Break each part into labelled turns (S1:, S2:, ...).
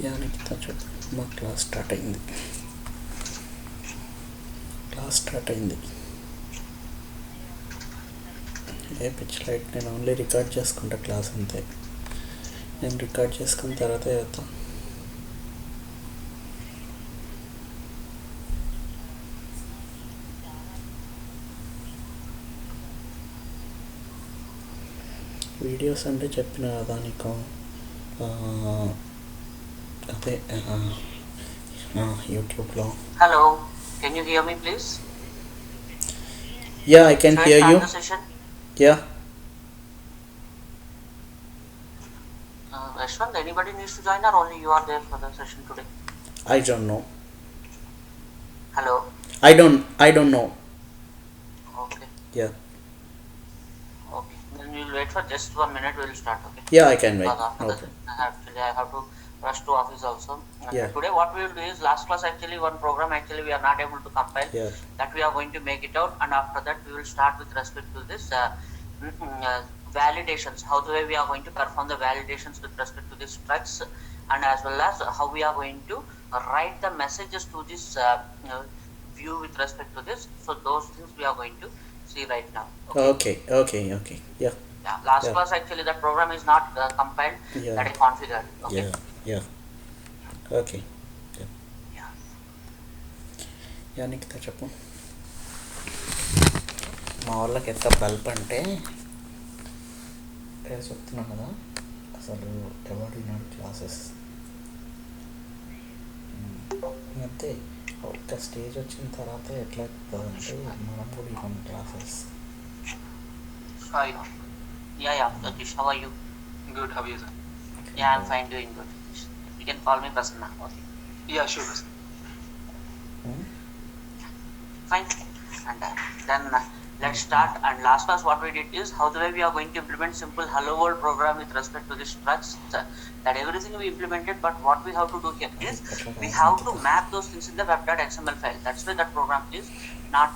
S1: నిఖిత చెప్పు. మా class start అయింది. ఏ పిచ్ లైట్, నేను ఓన్లీ రికార్డ్ చేసుకుంటా క్లాస్ అంతే. నేను రికార్డ్ చేసుకున్న తర్వాత వెళ్తాం. వీడియోస్ అంటే చెప్పిన కదా నీకు, అదే యూట్యూబ్లో.
S2: Hello, can you hear me please?
S1: Yeah, I can
S2: Shall I
S1: hear
S2: start
S1: you.
S2: the session?
S1: Yeah.
S2: Ashwant, anybody needs to join or only you are there for the session today?
S1: I don't know.
S2: Hello?
S1: I don't know.
S2: Okay.
S1: Yeah.
S2: Okay. Then we'll wait for just 1 minute, we'll start, okay?
S1: Yeah, I can wait.
S2: Because after
S1: No
S2: that,
S1: problem.
S2: actually I have to rush to office also.
S1: Yeah.
S2: Today what we will do is, last class actually one program actually we are not able to compile.
S1: Yeah.
S2: That we are going to make it out, and after that we will start with respect to this validations, how the way we are going to perform the validations with respect to these structs, and as well as how we are going to write the messages to this view with respect to this. So those things we are going to see right now.
S1: Okay. Yeah.
S2: Yeah, last
S1: Yeah.
S2: class actually that program is not compiled,
S1: Yeah.
S2: that I configured. Okay.
S1: Yeah. Okay.
S2: Yeah.
S1: Yeah Nikhita చెప్పు. మా వాళ్ళకి ఎంత bulb అంటే చెప్తున్నా కదా, అసలు ఎవరు విన్నాడు క్లాసెస్ అంతే. ఒక స్టేజ్ వచ్చిన తర్వాత ఎట్లా అంటే మనం కూడా ఇవ్వం classes.
S2: Sorry. Yeah, Satish, how are you?
S3: Good, how are you, sir?
S2: Yeah, I'm fine, doing good. You can call me Prasanna. Okay.
S3: Yeah, sure, sir.
S2: Fine. And then let's start. And last class what we did is how the way we are going to implement simple hello world program with respect to the structs. That everything we implemented, but what we have to do here is we have to map those things in the web.xml file. That's why that program is not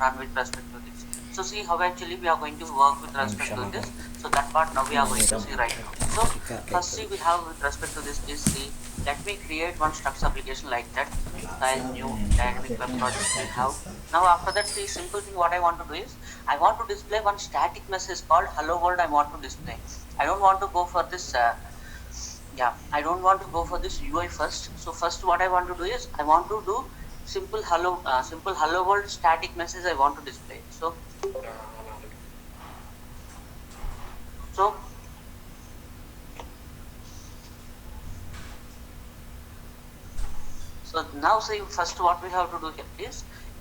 S2: run with respect to this. So see how actually we are going to work with respect to this. So that part now we are going to see right now. So first see we have with respect to this is see, let me create one structs application like that. File new dynamic web project we have. Now after that, see, simple thing what I want to do is I want to display one static message called hello world. I want to display. I don't want to go for this I don't want to go for this UI first. So first what I want to do is I want to do simple hello world static message I want to display. So now see, first what we have to do here is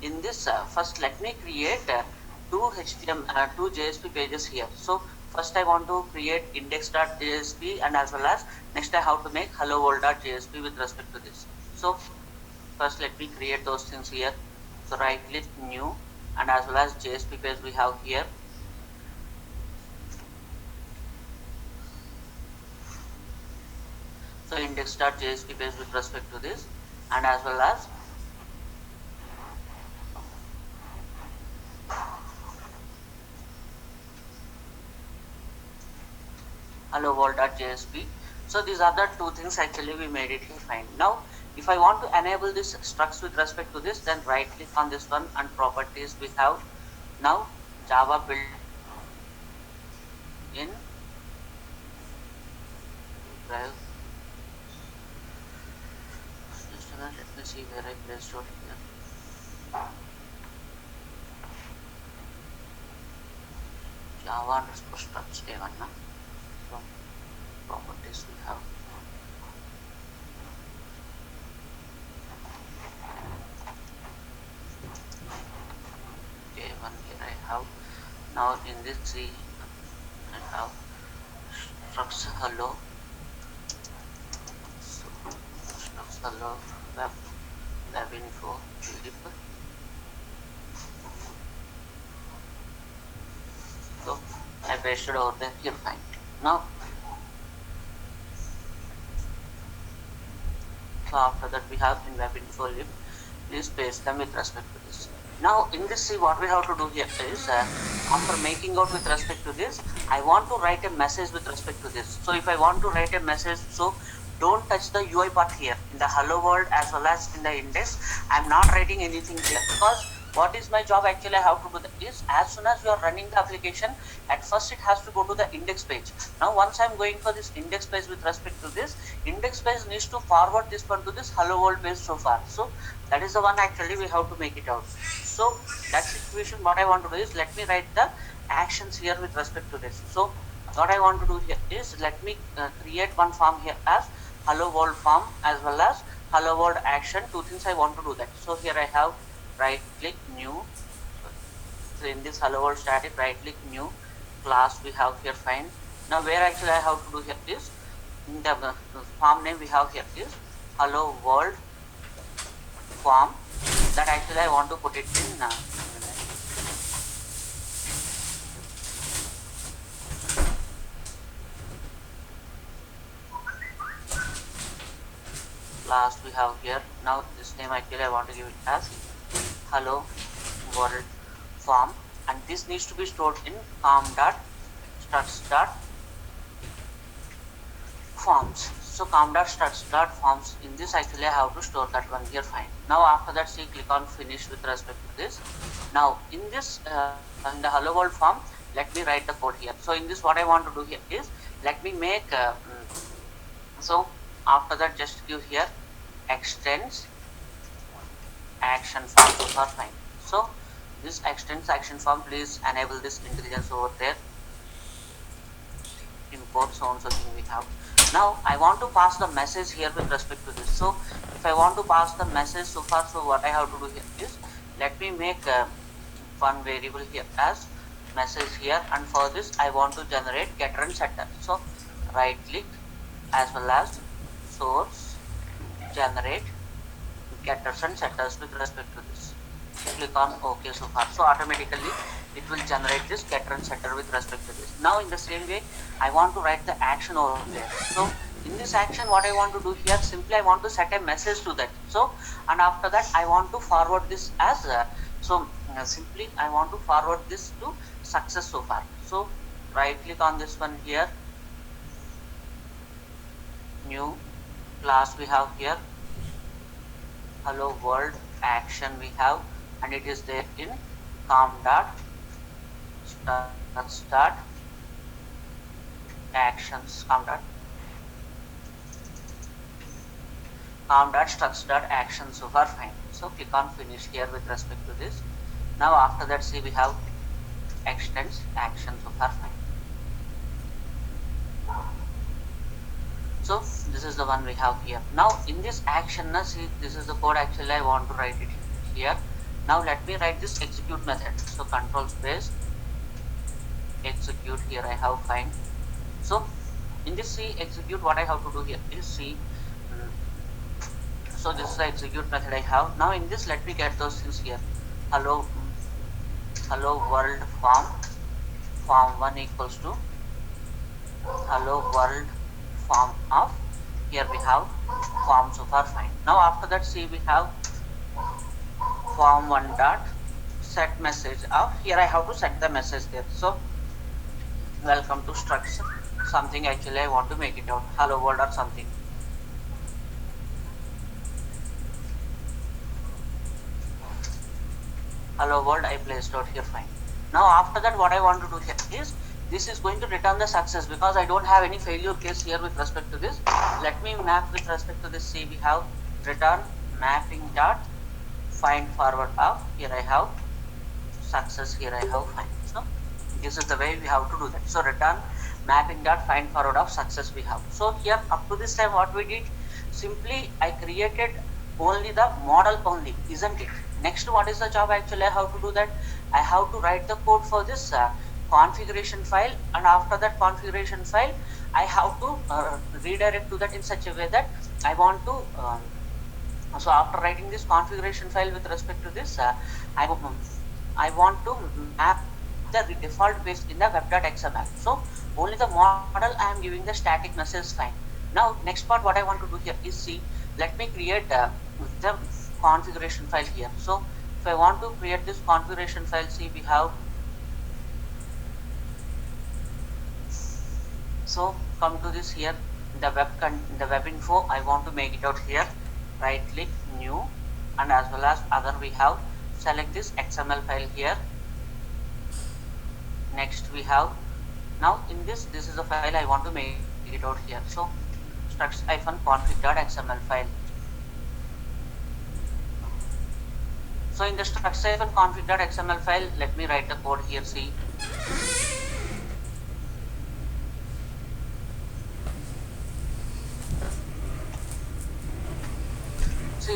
S2: in this first let me create two JSP pages here. So first I want to create index.jsp, and as well as next I have to make hello world.jsp with respect to this. So first let me create those things here. So right click new, and as well as JSP page we have here. So index.jsp page with respect to this, and as well as hello world.jsp. So these are the two things actually we made it here. Fine. Now if I want to enable this structs with respect to this, then right click on this one, and properties we have now Java built in drive. Let me see where I placed it here. Java underscore structs A1. So properties we have. A1 here I have. Now in this tree I have structs hello. So structs hello web info developer. So I pasted over there here. Fine. Now so after that we have in web info lib, please paste them with respect to this. Now in this, see, what we have to do here is after making out with respect to this, I want to write a message with respect to this. So if I want to write a message, so don't touch the UI part here in the hello world as well as in the index. I'm not writing anything here because what is my job actually I have to do that is as soon as you are running the application, at first it has to go to the index page. Now once I'm going for this index page with respect to this, index page needs to forward this one to this hello world page so far. So that is the one actually we have to make it out. So that situation what I want to do is let me write the actions here with respect to this. So what I want to do here is let me create one form here as hello world form as well as hello world action. Two things I want to do that. So here I have right click new. So in this hello world static, right click new class we have here find. Now where actually I have to do here is in the form name we have here is hello world form, that actually I want to put it in last we have here. Now this name actually I want to give it as hello world form, and this needs to be stored in com.structs.forms. So com.structs.forms, in this actually I have to store that one here fine. Now after that see click on finish with respect to this. Now in this in the hello world form, let me write the code here. So in this what I want to do here is let me make so after that just give here extends action form so far fine. So this extends action form, please enable this intelligence over there, import so and so thing we have. Now I want to pass the message here with respect to this. So if I want to pass the message so far, so what I have to do here is let me make one variable here as message here, and for this I want to generate getter and setter. So right click as well as source generate getters and setters with respect to this. Click on OK so far. So automatically it will generate this getter and setter with respect to this. Now in the same way I want to write the action over there. So in this action what I want to do here, simply I want to set a message to that. So and after that I want to forward this as simply I want to forward this to success so far. So right click on this one here, new class we have here hello world action we have, and it is there in com.start actions com.structs.actions so far fine. So click on finish here with respect to this. Now after that see we have extends action so far fine. So this is the one we have here. Now in this action, see this is the code actually I want to write it here. Now let me write this execute method. So control space execute, here I have find. So in this C execute, what I have to do here is C. So this is the execute method I have. Now in this let me get those things here. Hello world form 1 equals to hello world form of, here we have form so far fine. Now after that see we have form 1 dot set message of, here I have to set the message there. So welcome to structs something, actually I want to make it out hello world or something. Hello world I placed out here fine. Now after that what I want to do here is this is going to return the success because I don't have any failure case here with respect to this. Let me map with respect to this. See we have return mapping dot find forward of, here I have success, here I have find. So this is the way we have to do that. So return mapping dot find forward of success we have. So here up to this time what we did, simply I created only the model only, isn't it? Next what is the job actually I have to do that? I have to write the code for this configuration file, and after that configuration file I have to redirect to that in such a way that I want to so after writing this configuration file with respect to this I want to map the default page in the web.xml. So only the model I am giving the static message fine. Now next part what I want to do here is, see, let me create the configuration file here. So if I want to create this configuration file, see we have, so come to this here the web info, I want to make it out here. Right click, new, and as well as other we have select this XML file here. Next we have now in this is a file I want to make it out here. So structs-config.xml file. So in the structs-config.xml file, let me write the code here. See,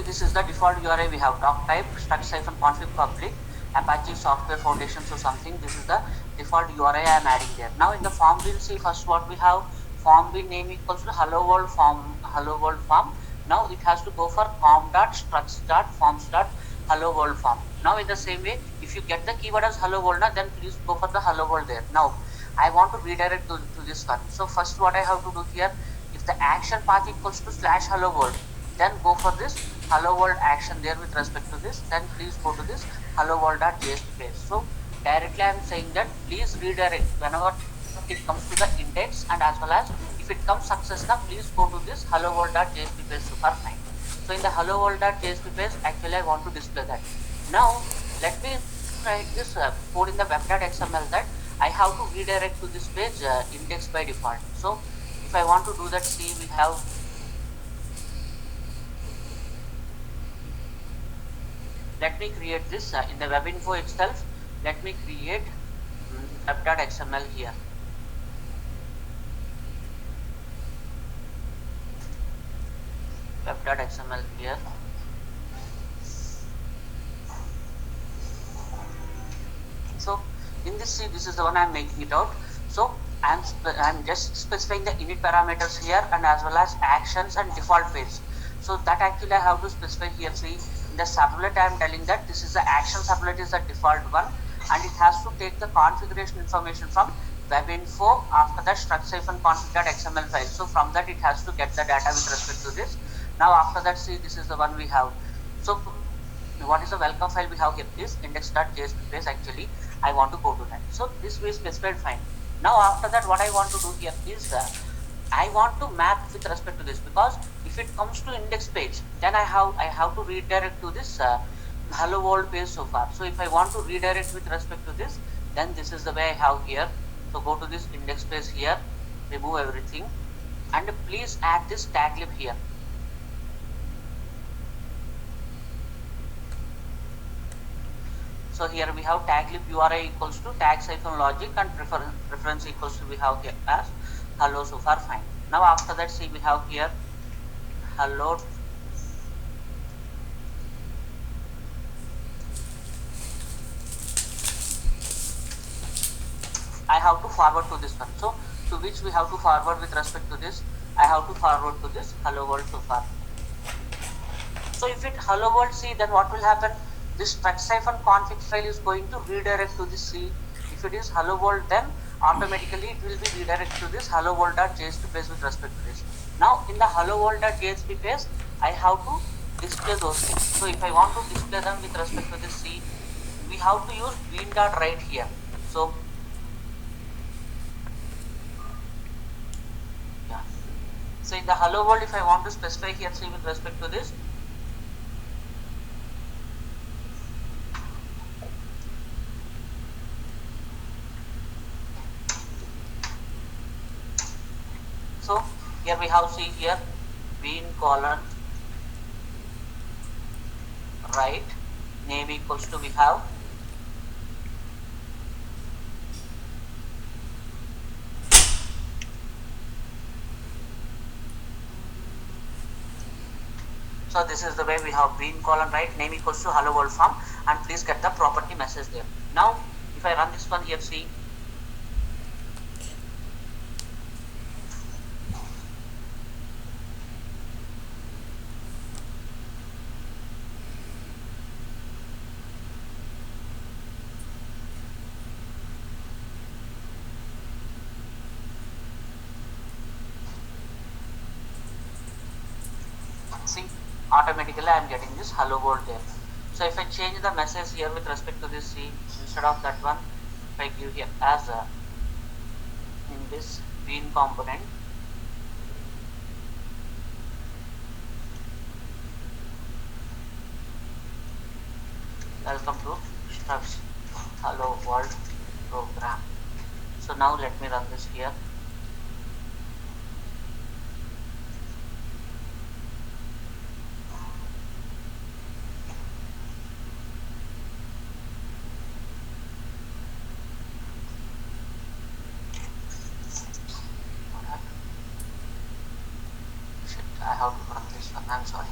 S2: this is the default URI we have. Doc type structs-config public Apache Software Foundation, so something. This is the default URI I am adding there. Now in the form we'll see first what we have. Form bin name equals to hello world form. Now it has to go for form.structs.forms.hello world form. Now in the same way, if you get the keyword as hello world, then please go for the hello world there. Now I want to redirect to this one. So first what I have to do here, if the action path equals to /hello world, then go for this hello world action there with respect to this. Then please go to this hello world.jsp page. So directly I am saying that please redirect whenever it comes to the index, and as well as if it comes success, now please go to this hello world.jsp page. Super fine. So in the hello world.jsp page, actually I want to display that. Now let me write this code in the web.xml that I have to redirect to this page index by default. So if I want to do that, see, we have let me create this in the web info itself. Let me create web.xml here. Web.xml here. So in this, see, this is the one I am making it out. So I am just specifying the init parameters here, and as well as actions and default page. So that actually I have to specify here. See, in the sublet I am telling that this is the action sublet is the default one, and it has to take the configuration information from web info, after that struct-config.xml file. So from that it has to get the data with respect to this. Now after that, see, this is the one we have. So what is the welcome file we have here is index.jsp page. Actually I want to go to that. So this we specified fine. Now after that, what I want to do here is I want to map with respect to this, because if it comes to index page, then I have to redirect to this hello world page so far. So if I want to redirect with respect to this, then this is the way I have here. So go to this index page here, remove everything, and please add this tag lib here. So here we have tag lib URI equals to tag-logic, and reference equals to we have here as hello. So far fine. Now after that, see, we have here hello. I have to forward to this one. So to which we have to forward with respect to this, I have to forward to this hello world so far. So if it hello world, see, then what will happen? This struct-config file is going to redirect to this C. If it is hello world, then automatically it will be redirected to this hello world.jsp page with respect to this. Now in the hello world.jsp page, I have to display those things. So if I want to display them with respect to this C, we have to use bean.write here. So yeah. So in the hello world, if I want to specify here, see, with respect to this, so here we have, see, here bean colon write name equals to we have so this is the way we have bean colon write name equals to hello world form, and please get the property message there. Now if I run this one here, see, automatically I am getting this hello world there. So if I change the message here with respect to this, see, instead of that one, if I give here as in this bean component, Welcome to Structs Hello World program. So now let me run this here. Shit, I have to run this one. I'm sorry.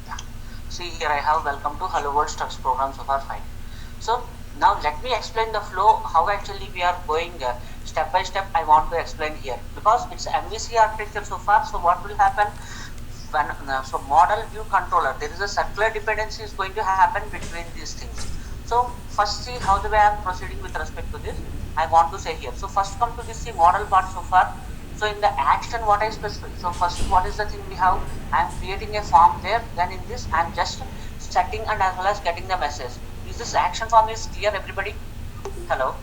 S2: Yeah. See here I have welcome to Hello World Structs program so far fine. So now let me explain the flow how actually we are going step by step. I want to explain here because it's MVC architecture so far. So what will happen when so model view controller, there is a circular dependency is going to happen between these things. So first see how the way I am proceeding with respect to this. I want to say here. So first come to this see model part so far. So in the action what I specify. So first what is the thing we have? I am creating a form there. Then in this I am just setting and as well as getting the message. Is this action form is clear everybody? Hello?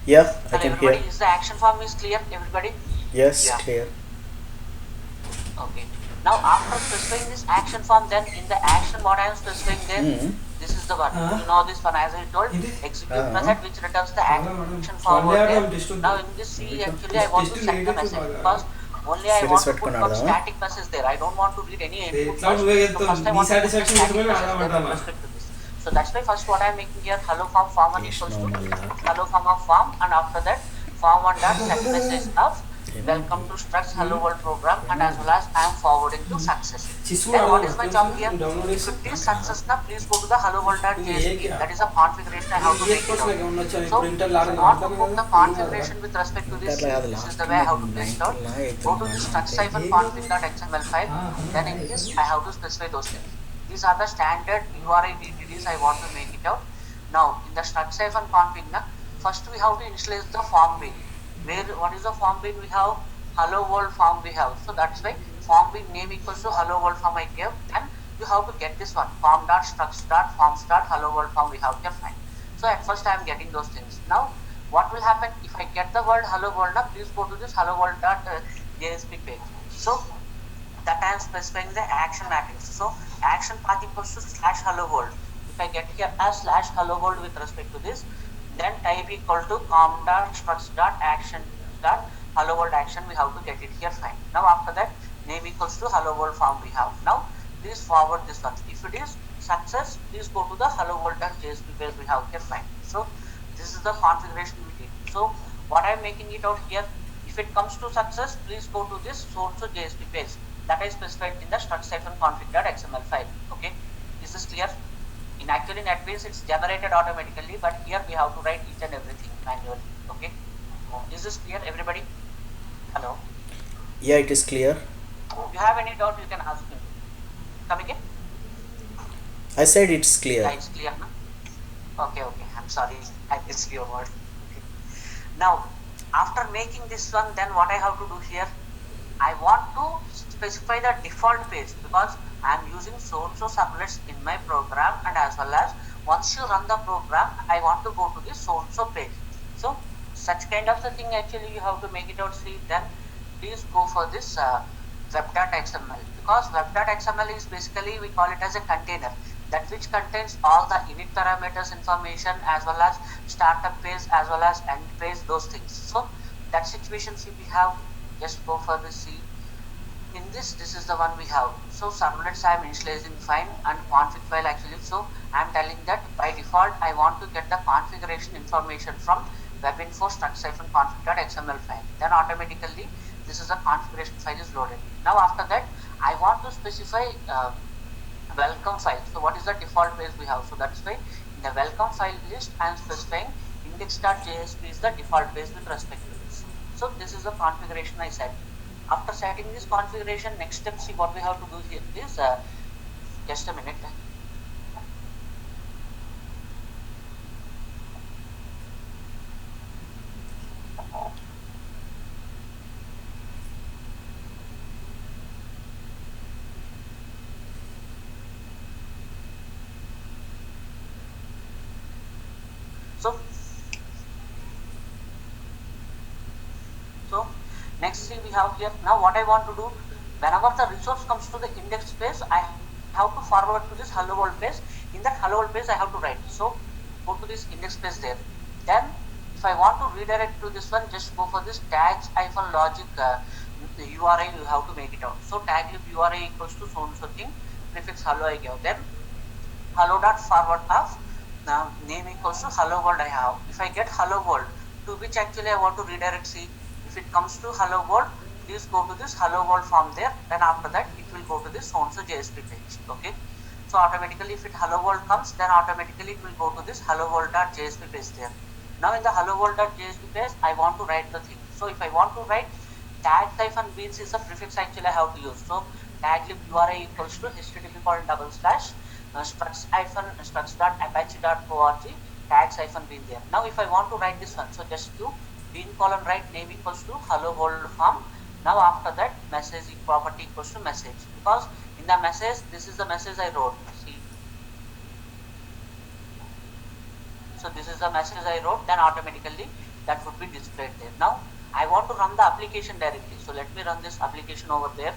S1: Yeah, I
S2: Hello
S1: can
S2: everybody.
S1: hear.
S2: Is the action form is clear everybody?
S1: Yes,
S3: Yeah.
S1: clear.
S2: Okay. Now after specifying this action form, then in the action what I am specifying there, this is the one. You know this one as I told, execute method which returns the action forward there. Now in this C actually I want to set the message because only I
S1: Series
S2: want to put one
S1: పెట్టుకున్నాడు
S2: static message there. I don't want to read any input first. So first I want to put the static message there with respect to this. So that's why first what I am making here hello form one equals to hello of form, and after that form one dot set message of welcome to Structs Hello World program, and as well as I am forwarding to success. Then what is my job here? If it is success now, please go to the hello world.jsp. That is a configuration I have to make it out. So if you want to put the configuration with respect to this, this is the way I have to place it out. Go to this structs-config.xml file. Then in this I have to specify those things. These are the standard URI DTDs I want to make it out. Now in the structs-config, first we have to initialize the form bean. Where what is the form bean we have? Hello world form we have. So that's why form bean name equals to hello world form I gave. Then you have to get this one form dot structs dot forms dot hello world form we have here fine. So at first I am getting those things. Now what will happen if I get the word hello world? Now please go to this hello world dot JSP page. So that I am specifying the action matrix. So action path equals to slash hello world. If I get here as slash hello world with respect to this, then type equal to com dot structs dot action dot hello world action we have to get it here fine. Now after that name equals to hello world form we have. Now please forward this one. If it is success, please go to the hello world dot JSP page we have here fine. So this is the configuration we did. So what I am making it out here, if it comes to success, please go to this source JSP page that I specified in the structs-config.xml file. Okay, is this clear? In actually NetBeans it's generated automatically, but here we have to write each and everything manually. Okay, is this clear everybody? Hello?
S1: Yeah, it is clear.
S2: If you have any doubt you can ask me. Come again?
S1: I said it's clear.
S2: Yeah, it's clear now. Okay, I'm sorry I missed your word. Okay. Now after making this one, then what I have to do here, I want to specify the default page because I am using so-and-so servlets in my program, and as well as once you run the program I want to go to this so-and-so page. So such kind of the thing actually you have to make it out. See, then please go for this web.xml, because web.xml is basically we call it as a container that which contains all the init parameters information as well as startup page as well as end page, those things. So that situation see we have, just go for the C. In this is the one we have. So servlets I am initializing fine, and config file actually. So I am telling that by default I want to get the configuration information from webinfo struct-config.xml file. Then automatically this is the configuration file is loaded. Now after that I want to specify welcome file. So what is the default page we have? So that's why in the welcome file list I am specifying index.jsp is the default page with respect to this. So this is the configuration I set. After setting this configuration, next step, see what we have to do here is just a minute. So next thing we have here, now what I want to do, whenever the resource comes to the index space, I have to forward to this hello world page. In that hello world page I have to write, so go to this index space there. Then if I want to redirect to this one, just go for this tags hyphen logic URI, you have to make it out. So tag lib URI equals to so and so thing, prefix hello I give, then hello dot forward of name equals to hello world I have. If I get hello world to which actually I want to redirect, see, if it comes to hello world, please go to this hello world form there, then after that it will go to this so and so JSP page. Okay, so automatically if it hello world comes, then automatically it will go to this hello world dot JSP page there. Now in the hello world dot JSP page I want to write the thing. So if I want to write tag hyphen beans is a prefix actually I have to use. So tag lib URI equals to http:// structs-apache.org tags bean there. Now if I want to write this one, so just do bean colon write name equals to hello world form. Now after that message property equals to message, because in the message this is the message I wrote. See, so this is the message I wrote, then automatically that would be displayed there. Now I want to run the application directly, so let me run this application over there.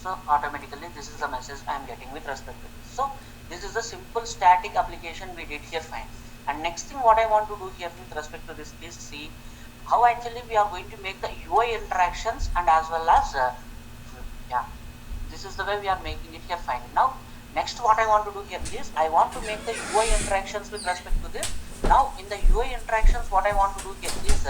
S2: So automatically this is the message I am getting with respect to this. So this is a simple static application we did here, fine. And next thing what I want to do here with respect to this is see how actually we are going to make the UI interactions, and as well as yeah, this is the way we are making it here, fine. Now next what I want to do here is I want to make the UI interactions with respect to this. Now in the UI interactions what I want to do here is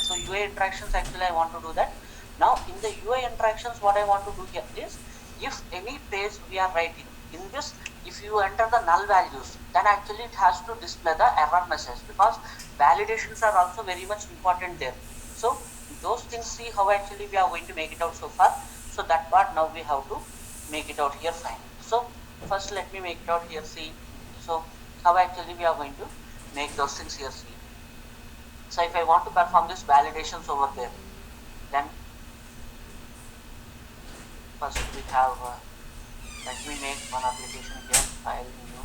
S2: so UI interactions actually I want to do that. Now in the UI interactions what I want to do here is, if any page we are writing in this, if you enter the null values, then actually it has to display the error message, because validations are also very much important there. So those things, see how actually we are going to make it out so far. So that part now we have to make it out here, fine. So first let me make it out here, see. So how actually we are going to make those things here, see. So if I want to perform this validations over there, then first we have let me make one application here, file new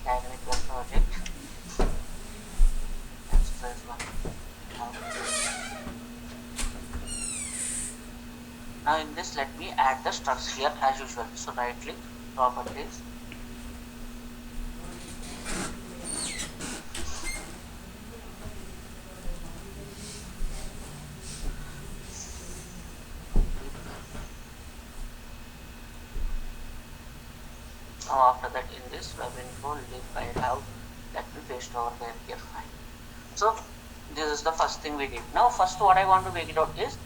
S2: dynamic web project, exercise one. Now in this let me add the structs here as usual. So right click, properties, now after that in this web info lib I have, let me paste over there here, fine. So this is the first thing we did. Now first what I want to make it out is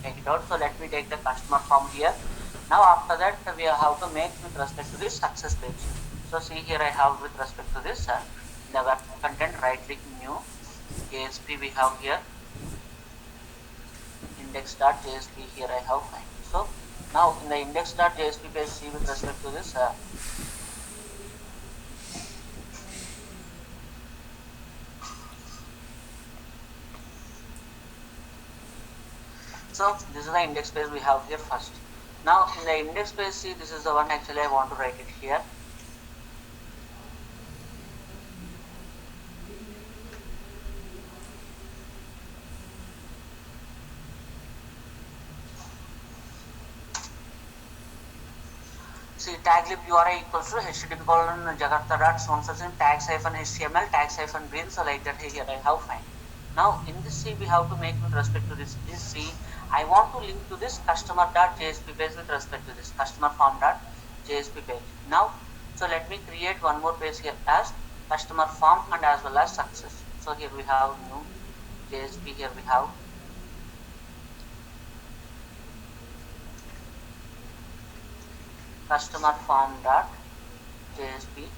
S2: make it out. So let me take the customer form here. Now after that we have to make with respect to this success page. So see here I have with respect to this the web content, right click new JSP we have here, index.jsp here I have, fine. So now in the index.jsp page, see with respect to this so this is the index page we have here first. Now in the index page, see this is the one actually I want to write it here. See tag lib URI equals to http://jakarta.sonsourcing tags-html tags-bin, so like that here I have, fine. Now in this C we have to make with respect to this C, I want to link to this customer.jsp page with respect to this customer form.jsp page. Now so let me create one more page here as customer form and as well as success. So here we have new JSP, here we have customer form.jsp.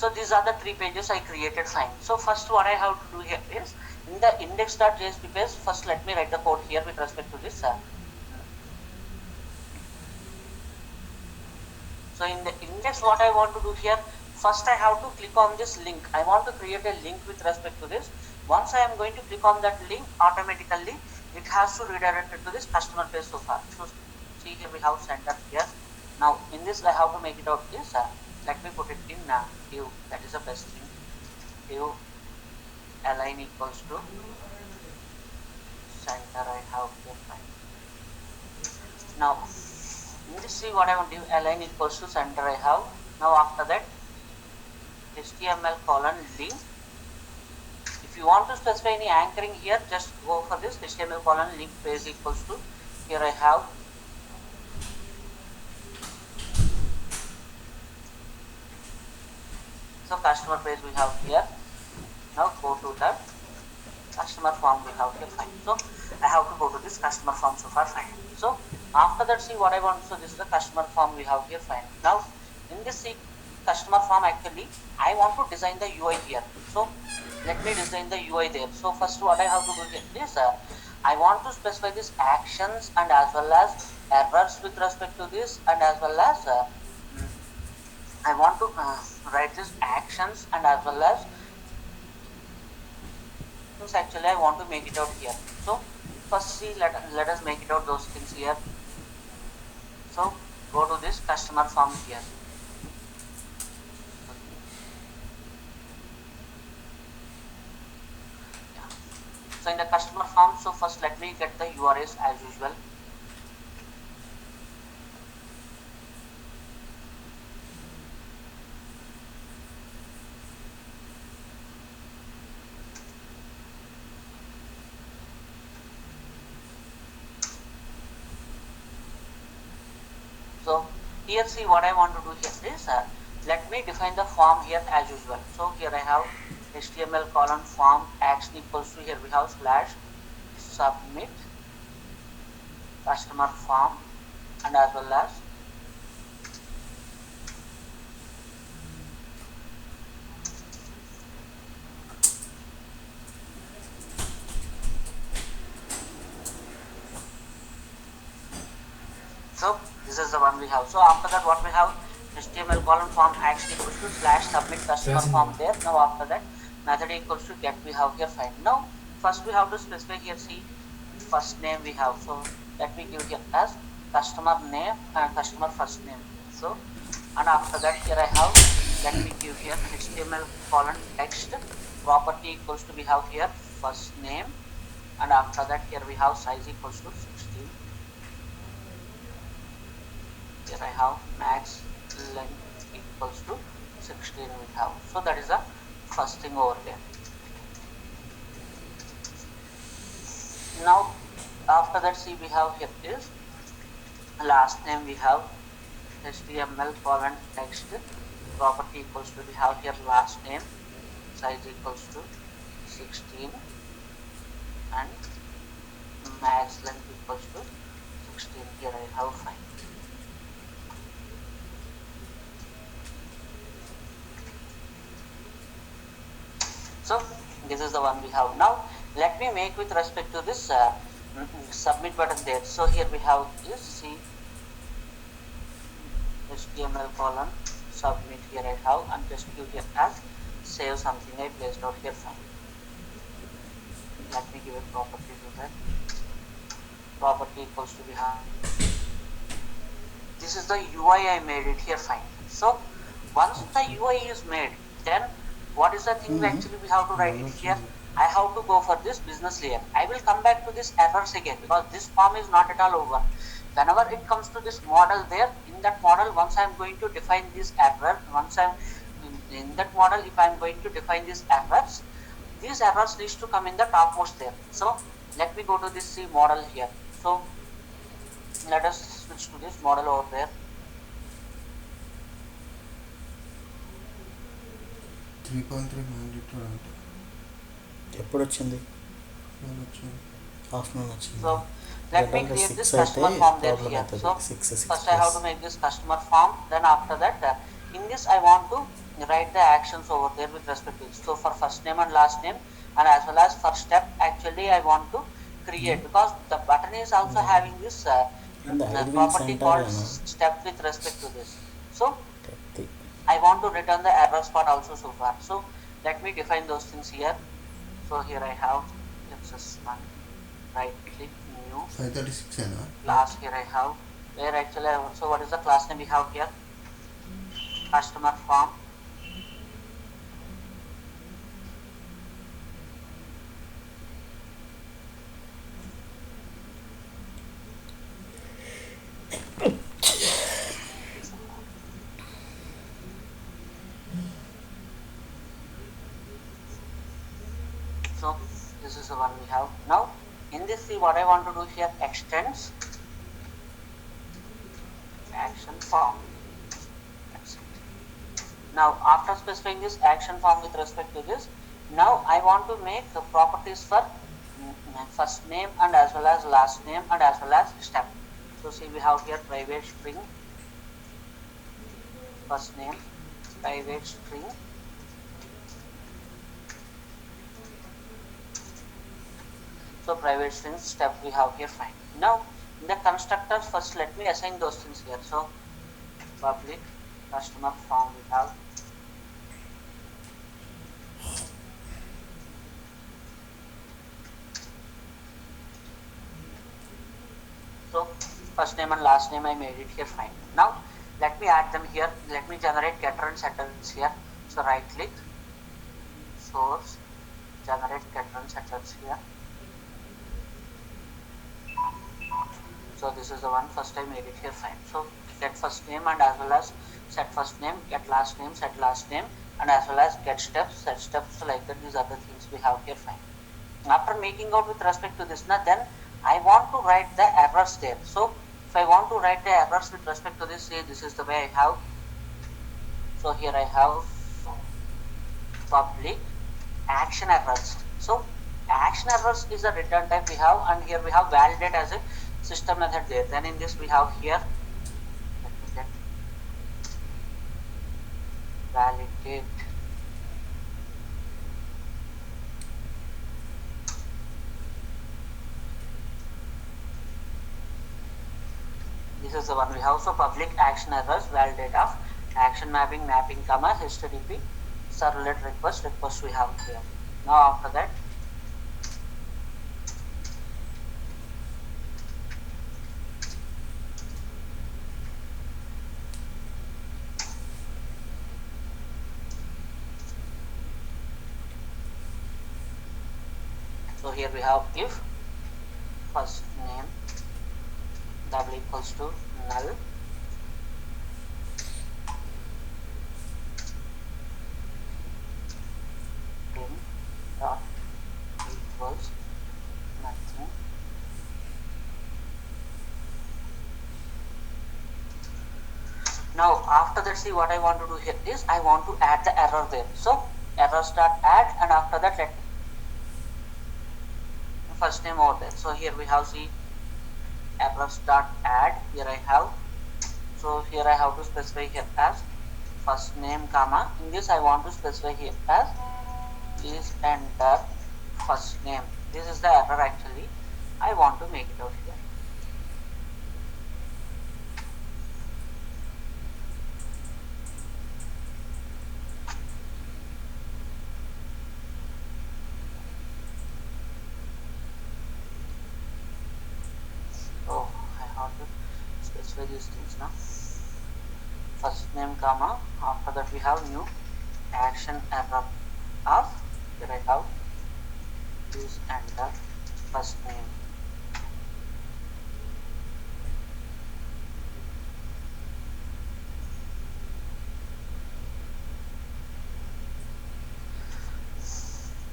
S2: So these are the 3 pages I created. Fine. So first what I have to do here is in the index.jsp page, first let me write the code here with respect to this. So in the index, what I want to do here, first I have to click on this link. I want to create a link with respect to this. Once I am going to click on that link, automatically it has to redirect it to this customer page so far. So see here we have center here. Now in this I have to make it out this. Let me put it in view. That is the best thing. View align equals to center. I have here fine. Now in this, see what I want to do, align equals to center I have. Now after that HTML colon link. If you want to specify any anchoring here, just go for this HTML colon link page equals to, here I have so customer page we have here. Now go to the customer form we have here, fine. So I have to go to this customer form so far, fine. So after that, see what I want. So this is the customer form we have here, fine. Now in this see customer form, actually I want to design the UI here. So let me design the UI there. So first what I have to do here is I want to specify this actions and as well as errors with respect to this, and as well as I want to write this actions and as well as actually I want to make it out here. So first see let us make it out those things here. So go to this customer form here. Yeah. So in the customer form, so first let me get the URLs as usual. So here see what I want to do here is let me define the form here as usual. So here I have HTML colon form action equals to, here we have slash submit customer form and as well as so this is the one we have. So after that what we have, HTML colon form action equals to slash submit customer form there. Now after that method equals to get we have here, fine. Now first we have to specify here, see first name we have. So let me give here as customer name and customer first name. So and after that here I have, let me give here HTML colon text property equals to, we have here first name, and after that here we have size equals to 16. Here I have max length equals to 16 we have. So that is the first thing over there. Now after that see we have here is last name, we have HTML colon text property equals to, we have here last name, size equals to 16 and max length equals to 16. Here I have fine. So this is the one we have. Now let me make with respect to this submit button there. So here we have this, see HTML colon submit, here I have, and just give here as save something I placed out here, fine. Let me give a property to that. Property equals to, we have, this is the UI I made it here, fine. So once the UI is made, then what is the thing actually we have to write it here? I have to go for this business layer. I will come back to this errors again because this form is not at all over. Whenever it comes to this model there, in that model, once I am going to define this error, once I am in that model, if I am going to define these errors needs to come in the topmost there. So let me go to this C model here. So let us switch to this model over there.
S4: 3.3 magnitude అంటే
S1: ఎప్పుడు వచ్చింది? Afternoon వచ్చింది.
S2: So let me create this customer form there here. So first I have to make this customer form. Then after that, in this I want to write the actions over there with respect to it. So for first name and last name, and as well as first step, actually I want to create, because the button is also having this
S1: in the Edwin
S2: property called
S1: Center,
S2: step with respect to this. So
S1: the
S2: I want to return the error spot also so far. So let me define those things here. So here I have XS1, right click, new
S4: 536 అయినా
S2: class. Here I have, where actually so what is the class name we have here? Customer form. So this is the one we have. Now in this, see what I want to do here, extends action form. That's it. Now after specifying this action form with respect to this, now I want to make the properties for first name and as well as last name and as well as step. So see, we have here private string first name, private string so private string step we have here, fine. Now in the constructors, first let me assign those things here. So public customer form we have, so first name and last name I made it here, fine. Now let me add them here. Let me generate getter and setters here. So right click, source, generate getter and setters here. So this is the one, first I made it here, fine. So get first name and as well as set first name, get last name, set last name, and as well as get steps, set steps, like that. These are the things we have here, fine. After making out with respect to this, now then I want to write the errors there. So if I want to write the errors with respect to this, say this is the way I have. So here I have public action errors. So action errors is a return type we have, and here we have validate as a system method there. Then in this we have here, let me get validate. This is the one we have. So public action errors, validate of action mapping, mapping comma HTTP servlet request we have here. Now after that, so here we have if first name double equals to null, trim dot equals nothing, now after that, see what I want to do here is I want to add the error there. So error start add, and after that let first name over there. So here we have, see, error start add, here I have, so here I have to specify here as first name comma, in this I want to specify here as please enter first name. This is the error actually I want to make it out here. Oh, I have to specify these things now. First name comma, after that we have new action error of, here I have please enter first name.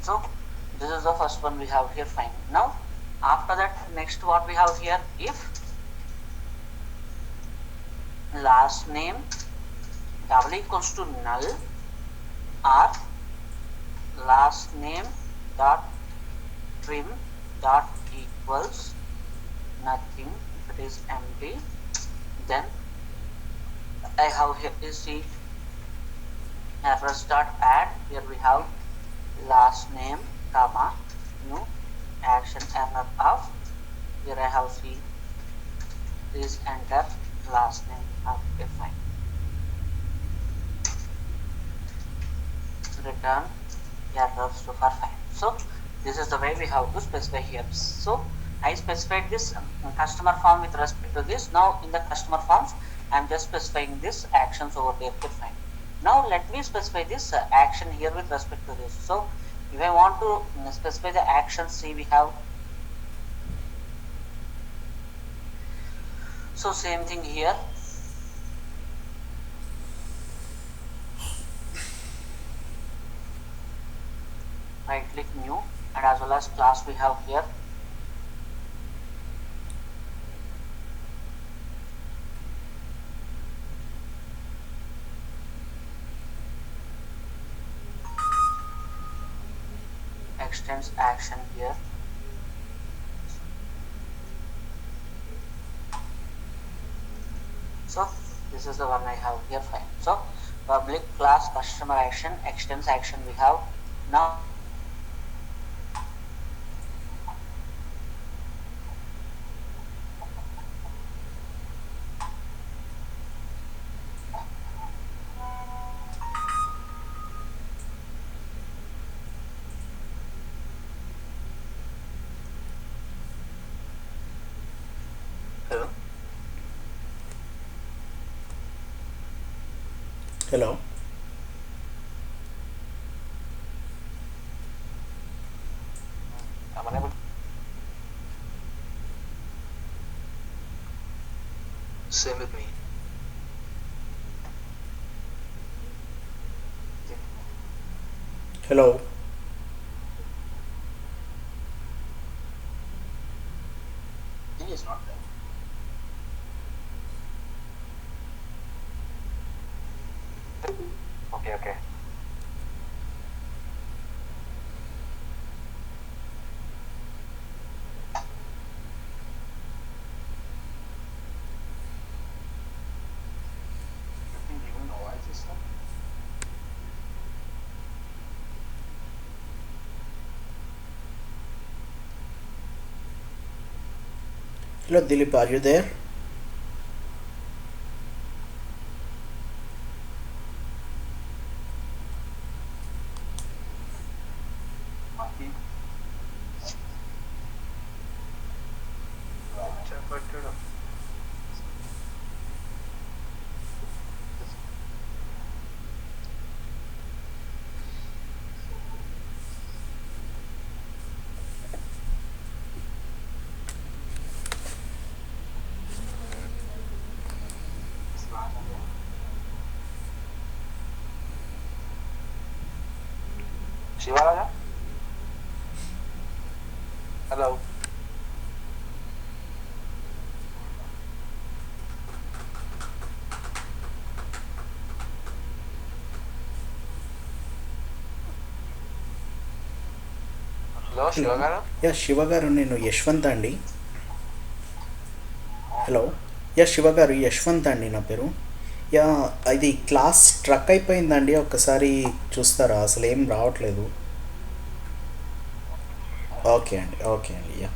S2: So this is the first one we have here, fine. Now after that, next what we have here, if last name double equals to null or last name dot trim dot equals nothing, if it is empty, then I have here is see First dot add, here we have last name comma new action earner of, here I have C, please enter last name. Okay, fine. Return error super fine. So this is the way we have to specify here. So I specified this customer form with respect to this. Now in the customer forms I am just specifying this actions over there. Okay, fine. Now let me specify this action here with respect to this. So if I want to specify the action, see we have, so same thing here. Right click new, and as well as class we have here. Extends action here. So this is the one I have here, fine. So public class customer action extends action we have. Now
S1: Hello.
S2: I'm unable.
S3: Same with me.
S1: Hello.
S2: He is not there. Okay.
S1: Hello, Dilip, are you there?
S3: Shivaraja? Hello. Hello, Shivagaru?
S1: Yeah Shiva గారు, నేను యశ్వంత్ అండి. Hello. Yeah Shiva గారు, యశ్వంత్ అండి నా పేరు. Yeah, ఇది class truck అయిపోయిందండి, ఒకసారి చూస్తారా? అసలు ఏం రావట్లేదు. ఓకే అండి యా.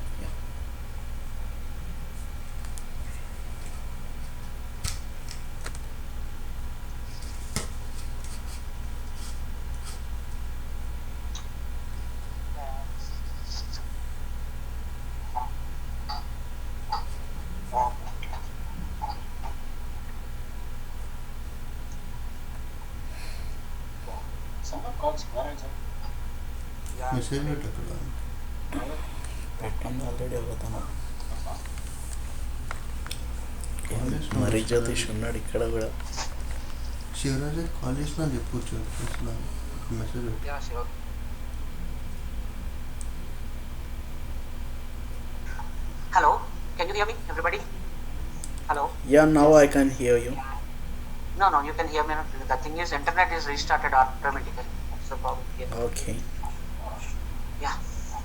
S4: మెసేజ్ పెట్టక్కడ
S1: పెట్టింది ఆల్రెడీ అవుతాను. మరీ జ్యోతిష్ ఉన్నాడు ఇక్కడ కూడా.
S4: శివరాజ్ కాల్ చేసినా చెప్పొచ్చు అసలు మెసేజ్ పెట్టి.
S3: Yeah, Shiva.
S2: Hello, can you hear me, everybody? Hello.
S1: Yeah, now I can hear you.
S2: No, you can hear me. The thing is, internet is restarted automatically. That's the problem here.
S1: Okay.
S2: Yeah.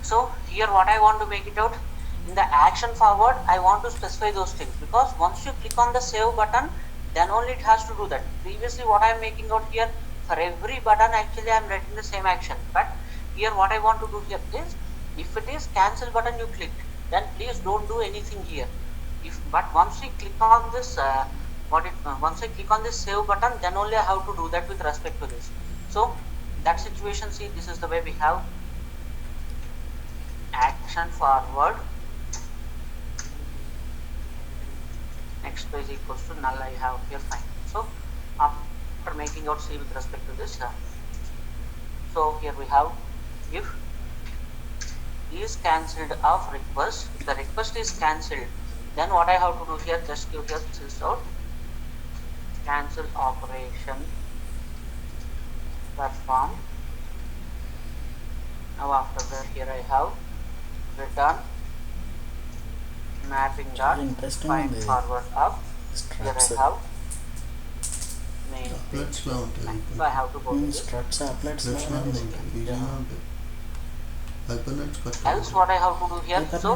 S2: So here, what I want to make it out, in the action forward, I want to specify those things, because once you click on the save button, then only it has to do that. Previously, what I am making out here, for every button actually I'm writing the same action, but here what I want to do here is, if it is cancel button you clicked, then please don't do anything here. But once we click on this once I click on this save button, then only I have to do that with respect to this. So that situation, see, this is the way we have action forward, next page equals to null I have here, fine. So after making out C with respect to this, so here we have if is cancelled of request, if the request is cancelled, then what I have to do here, just give here this out, cancel operation performed. Now after that, here I have return mapping dot
S1: interesting
S2: find
S1: ఉంది.
S2: forward up. Here
S1: Struts.
S2: I have main
S4: Applets
S2: page.
S4: లా ఉంటాయి
S2: Fine. So I have to go to this.
S1: Struts applets
S4: applets లానే ఉంటాయి ఈజీగా ఉంటాయి హైపర్నెట్స్ కష్టం
S2: Else what I have to do here, so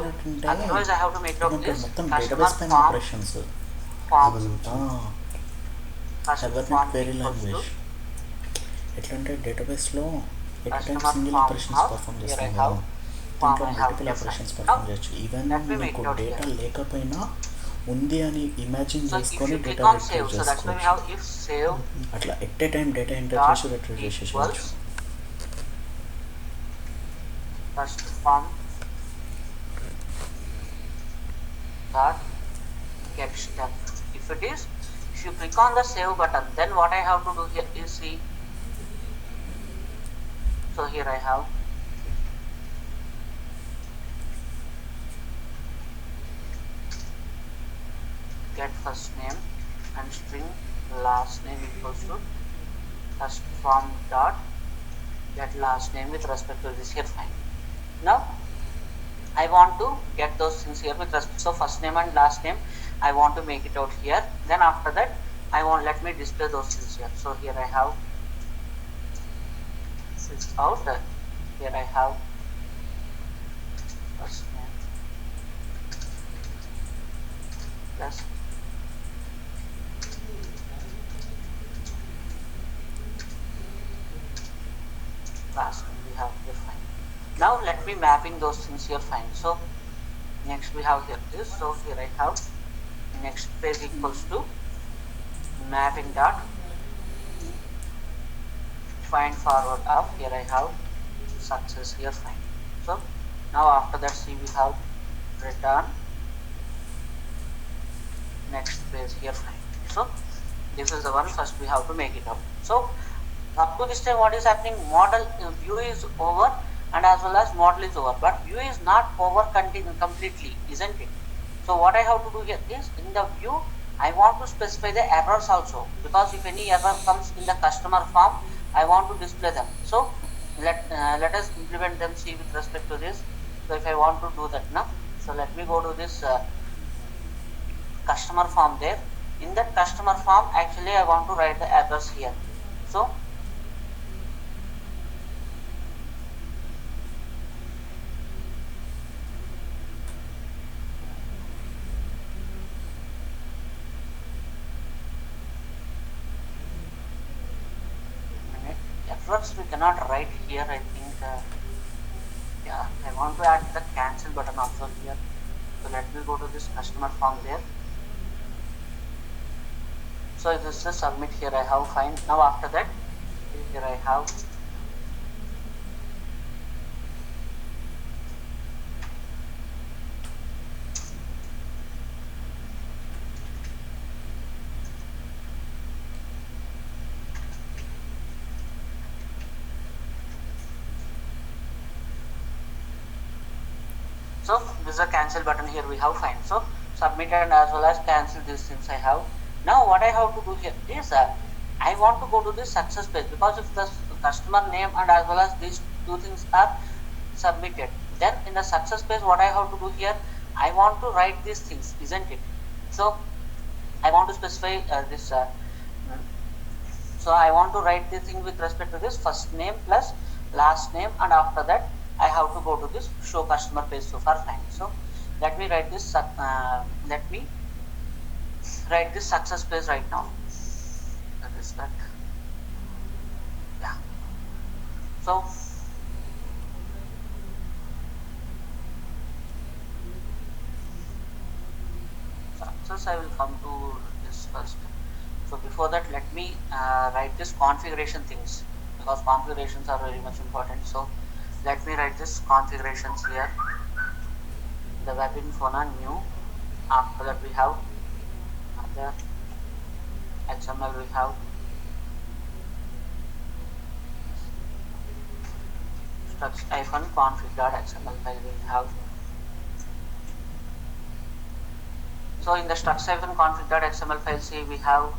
S2: otherwise I have to make out this
S1: మొత్తం
S2: customer
S1: database పైన
S2: form
S1: operations
S2: forms. Customer
S1: Hibernate
S2: form
S1: query
S2: equals to
S1: language ఎట్లంటే డేటాబేస్లో at time
S2: customer
S1: single
S2: form
S1: operations
S2: of,
S1: perform
S2: here
S1: చేస్తాం
S2: I
S1: కదా,
S2: have
S1: దీంట్లో
S2: form I have
S1: multiple
S2: here.
S1: Operations
S2: Now
S1: perform చేయొచ్చు. Even
S2: let me make
S1: మీకు
S2: it out
S1: data
S2: here.
S1: లేకపోయినా ఉంది అని ఇమాజిన్
S2: So if
S1: చేసుకొని
S2: you click
S1: data
S2: on save,
S1: retrieve
S2: so that's why we
S1: చేసుకోవచ్చు.
S2: have if save
S1: అట్లా at a time data enter
S2: dot
S1: చేసి retrieve చేసేయచ్చు.
S2: equals first form dot get step. If it is, if you click on the save button, then what I have to do here is see. So here I have get first name and string last name equals to first form dot get last name with respect to this, here, fine. Now I want to get those things here with respect, so first name and last name I want to make it out here. Then after that let me display those things here. So here I have this out, here I have first name plus last name we have here, fine. Now let me mapping those things here, fine. So next we have here this, so here I have next page equals to mapping dot find forward up, here I have success here, fine. So now after that, see, we have return next page here, fine. So this is the one, first we have to make it up. So up to this time what is happening, model view is over and as well as model is over, but view is not over completely, isn't it? So what I have to do here is, in the view I want to specify the errors also, because if any error comes in the customer form, I want to display them. So let us implement them, see, with respect to this. So if I want to do that now, so let me go to this customer form there. In that customer form, actually I want to write the errors here. So errors we cannot write here, I think. Yeah, I want to add the cancel button also here. So let me go to this customer form there. So this is the submit, here I have, fine. Now after that, here I have so this is a cancel button, here we have, fine. So submit and as well as cancel these things I have. Now what I have to do here is I want to go to this success page, because if the customer name and as well as these two things are submitted, then in the success page what I have to do here, I want to write these things, isn't it? So I want to specify this so I want to write the thing with respect to this first name plus last name, and after that I have to go to this show customer page so far, fine. So let me write this success page right now. That is that So success, I will come to this first. So before that, let me write this configuration things, because configurations are very much important. So let me write this configurations here. The web info new. After that we have other XML, we have structs-config.xml file we have. So in the structs-config.xml file, see, we have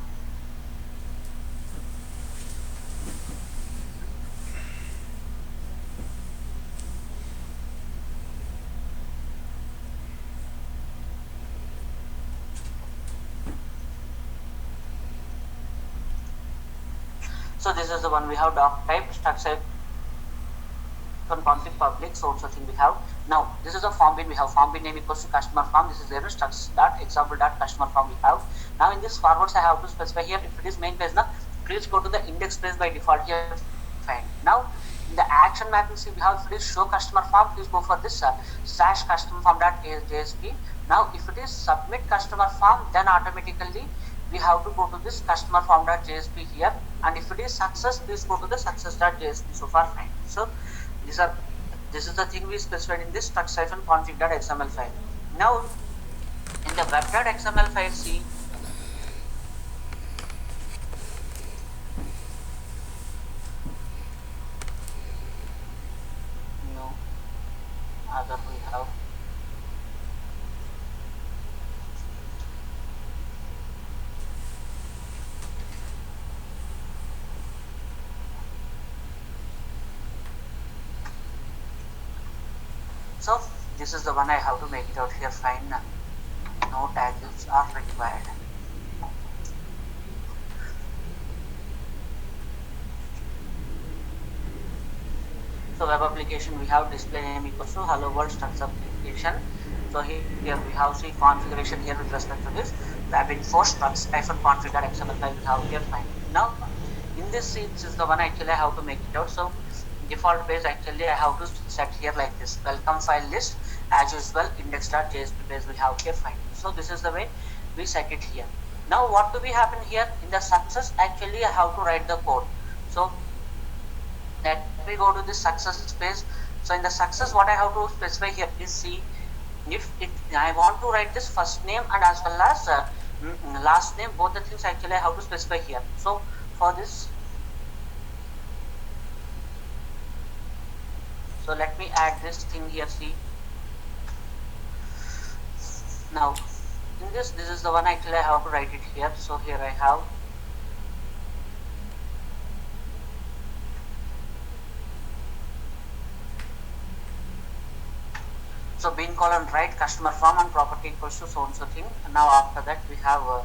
S2: so this is the one we have doc type struct config public, so also thing we have. Now this is a form bin, we have form bin name equals to customer form. This is there structs.example.customer form we have. Now in this forwards I have to specify here, if it is main page now, please go to the index page by default here, fine. Now in the action mapping, see, we have, if it is show customer form, please go for this slash customer form.jsp. Now if it is submit customer form, then automatically we have to go to this customer form.jsp here, and if it is success, please go to the success.jsp. So far fine. So this is the thing we specified in this struct-config.xml file. Now in the web.xml file, see, new other we have so this is the one I have to make it out here, fine. No tags are required. So web application, we have display name equals to hello world structs application. So here we have see configuration here with respect to this web info structs-config.xml file we have here, fine. Now in this is the one actually I have to make it out. So default page, actually I have to set here like this, welcome file list, as usual index.jsp page we have here, fine. So this is the way we set it here. Now what to be happen here in the success, actually I have to write the code. So let me go to this success page. So in the success, what I have to specify here is, see, if I want to write this first name and as well as last name, both the things actually I have to specify here. So for this, so let me add this thing here, see. Now in this is the one actually I have to write it here. So here I have so bin colon write customer form and property equals to so and so thing. And now after that we have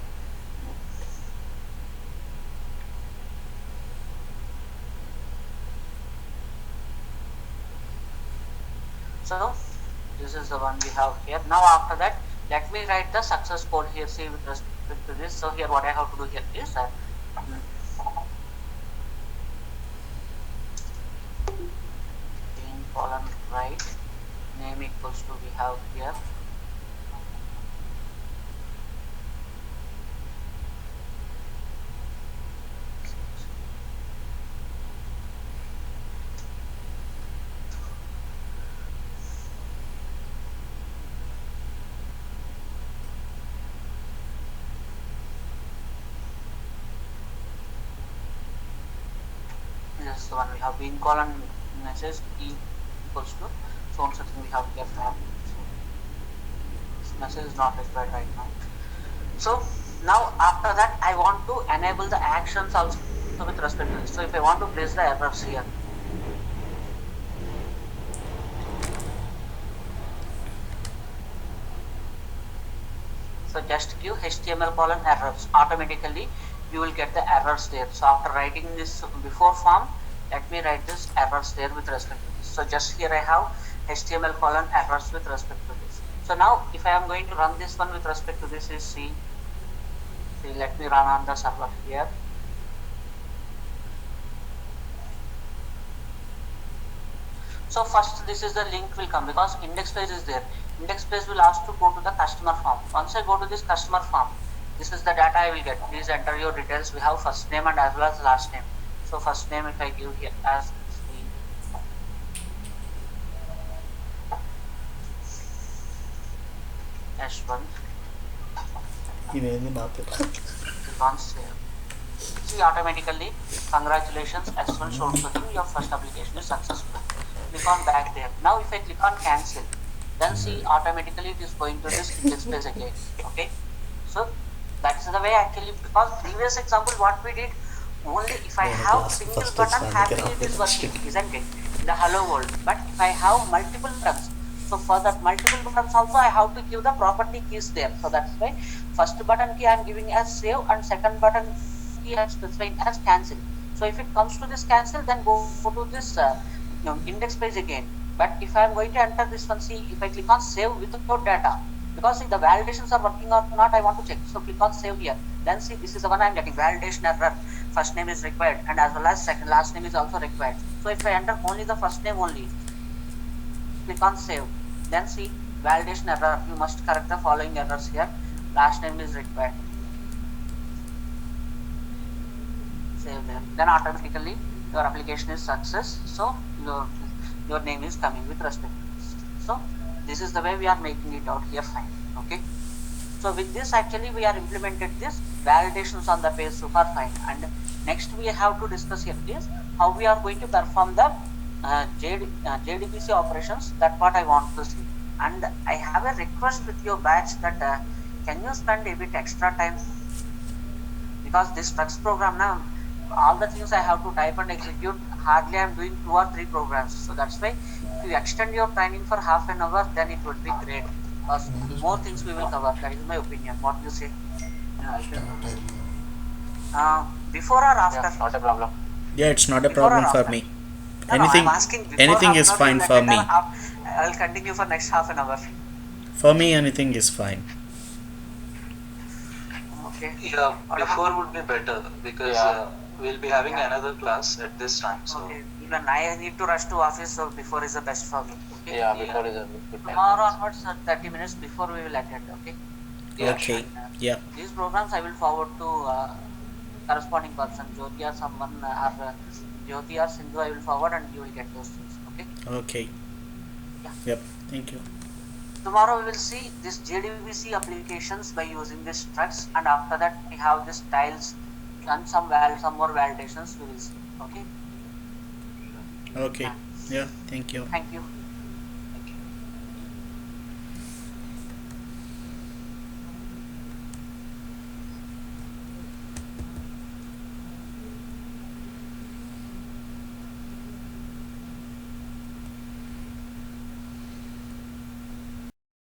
S2: so this is the one we have here. Now after that, let me write the success code here, see, with respect to this. So here what I have to do here is bin colon write name equals to we have here this is the one we have bin colon message equals to so and so thing we have here. So this message is not required right now. So now after that I want to enable the actions also with respect to this. So if I want to place the errors here, so just give HTML colon errors, automatically you will get the errors there. So after writing this before form, let me write this errors there with respect to this. So just here I have HTML colon errors with respect to this. So now if I am going to run this one with respect to this is, see, let me run on the server here. So first this is the link will come because index page is there. Index page will ask to go to the customer form. Once I go to this customer form, this is the data I will get. Please enter your details. We have first name and as well as last name. So first name if I give here as S1
S1: ఇదేంది నా పేరు
S2: click on save. See automatically congratulations S1 shown to him your first application is successful. Click on back there. Now if I click on cancel, then see automatically it is going to this index page again. Okay, so that's the way actually, because previous example what we did, only if I
S1: Yeah,
S2: have
S1: class
S2: single
S1: first
S2: button
S1: exam
S2: happily
S1: again
S2: it is
S1: after
S2: working,
S1: next
S2: isn't it, in the hello world. But if I have multiple buttons, so for that multiple buttons also I have to give the property keys there. So that's why first button key I am giving as save and second button key I am specifying as cancel. So if it comes to this cancel, then go to this index page again. But if I am going to enter this one, see if I click on save without data, because see the validations are working or not, I want to check. So click on save here. Then see this is the one I am getting validation error. First name is required and as well as second last name is also required. So if I enter only the first name only, click on save. Then see validation error. You must correct the following errors here. Last name is required. Save there. Then automatically your application is success. So your name is coming with respect to this. So this is the way we are making it out here. Fine. Okay. So with this actually we are implemented this validations on the page super fine. And next we have to discuss here is how we are going to perform the JDBC operations. That what I want to see. And I have a request with your batch that can you spend a bit extra time, because this Structs program now, all the things I have to type and execute, hardly I am doing 2 or 3 programs. So that's why if you extend your training for half an hour, then it would be great. Because more things we will cover. That is my opinion. What do you say? Before or after?
S3: Yeah, not a problem.
S1: Yeah, it's not a
S2: Before or
S1: problem for
S2: after?
S1: me.
S2: No, no,
S1: Anything
S2: I'm asking before
S1: anything
S2: half
S1: is
S2: an hour,
S1: fine
S2: you
S1: for
S2: let
S1: me.
S2: it I will continue for next half an hour.
S1: For me, anything is fine.
S2: Okay.
S5: Yeah,
S2: What
S5: before
S2: about-
S5: would be better because
S3: Yeah.
S5: We'll be having
S2: Yeah.
S5: another class at this time. So
S2: Okay. Even I need to rush to office, so before is the best for me. Okay.
S3: Yeah, before is a good time.
S2: Tomorrow onwards, 30 minutes before we will attend. Okay.
S5: yeah,
S1: Okay.
S2: And,
S1: Yeah.
S2: these programs I will forward to corresponding person, Jyoti or someone, or Jyoti or Sindhu. I will forward and you will get those things. Okay.
S1: Okay.
S2: Yeah.
S1: Yep. Thank you.
S2: Tomorrow we will see this JDBC applications by using this structs, and after that we have this tiles and some more validations we will see. Okay.
S1: Okay. Yeah. Thank you.
S2: Thank you.